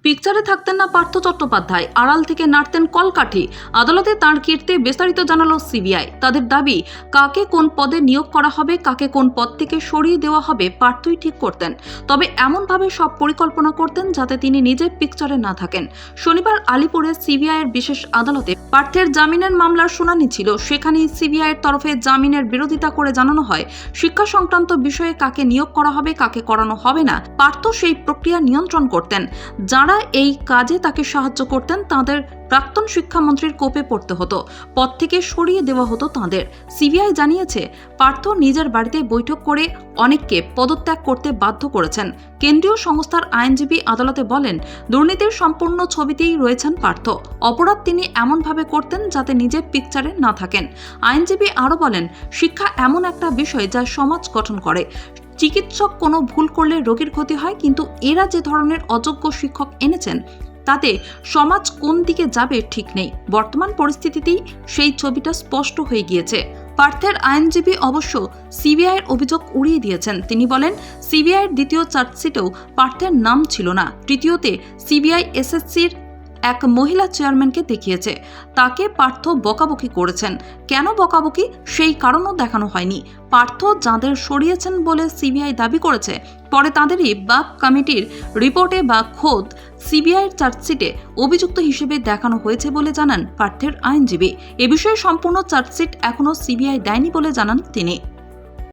পিকচারে থাকতেন না পার্থ চট্টোপাধ্যায়, আড়াল থেকে নাড়তেন কলকাঠি। আদালতে তাঁর কীর্তি বিস্তারিত জানালো সিবিআই। তাদের দাবি, কাকে কোন পদে নিয়োগ করা হবে, কাকে কোন পদ থেকে সরিয়ে দেওয়া হবে পার্থই ঠিক করতেন। তবে এমনভাবে সব পরিকল্পনা করতেন যাতে তিনি নিজে পিকচারে না থাকেন। শনিবার আলিপুরে সিবিআইয়ের বিশেষ আদালতে পার্থের জামিনের মামলার শুনানি ছিল। সেখানেই সিবিআইয়ের তরফে জামিনের বিরোধিতা করে জানানো হয়, শিক্ষা সংক্রান্ত বিষয়ে কাকে নিয়োগ করা হবে, কাকে করানো হবে না, পার্থ সেই প্রক্রিয়া নিয়ন্ত্রণ করতেন। যারা এই কাজে তাকে সাহায্য করতেন তাদের প্রাক্তন শিক্ষামন্ত্রীর কোপে পড়তে হতো, পদ থেকে সরিয়ে দেওয়া হতো তাঁদের। সিবিআই জানিয়েছে, পার্থ নিজের বাড়িতে বৈঠক করে অনেককে পদত্যাগ করতে বাধ্য করেছেন। কেন্দ্রীয় সংস্থার আইনজীবী আদালতে বলেন, দুর্নীতির সম্পূর্ণ ছবিতেই রয়েছেন পার্থ। অপরাধ তিনি এমনভাবে করতেন যাতে নিজে পিকচারে না থাকেন। আইনজীবী আরও বলেন, শিক্ষা এমন একটা বিষয় যা সমাজ গঠন করে। চিকিৎসক কোনো ভুল করলে রোগীর ক্ষতি হয়, কিন্তু এরা যে ধরনের অযোগ্য শিক্ষক এনেছেন তাতে সমাজ কোন দিকে যাবে ঠিক নেই। বর্তমান পরিস্থিতিতেই সেই ছবিটা স্পষ্ট হয়ে গিয়েছে। পার্থের আইনজীবী অবশ্য সিবিআইয়ের অভিযোগ উড়িয়ে দিয়েছেন। তিনি বলেন, সিবিআইয়ের দ্বিতীয় চার্জশিটেও পার্থের নাম ছিল না। তৃতীয়তে সিবিআই এসএসসির এক মহিলা চেয়ারম্যানকে দেখিয়েছে। তাকে পার্থ বকাবকি করেছেন। কেন বকাবকি সেই কারণও দেখানো হয়নি। পার্থ যাঁদের সরিয়েছেন বলে সিবিআই দাবি করেছে, পরে তাঁদেরই বাক কমিটির রিপোর্টে বা খোদ সিবিআইয়ের চার্জশিটে অভিযুক্ত হিসেবে দেখানো হয়েছে বলে জানান পার্থের আইনজীবী। এ বিষয়ে সম্পূর্ণ চার্জশিট এখনও সিবিআই দেয়নি বলে জানান তিনি।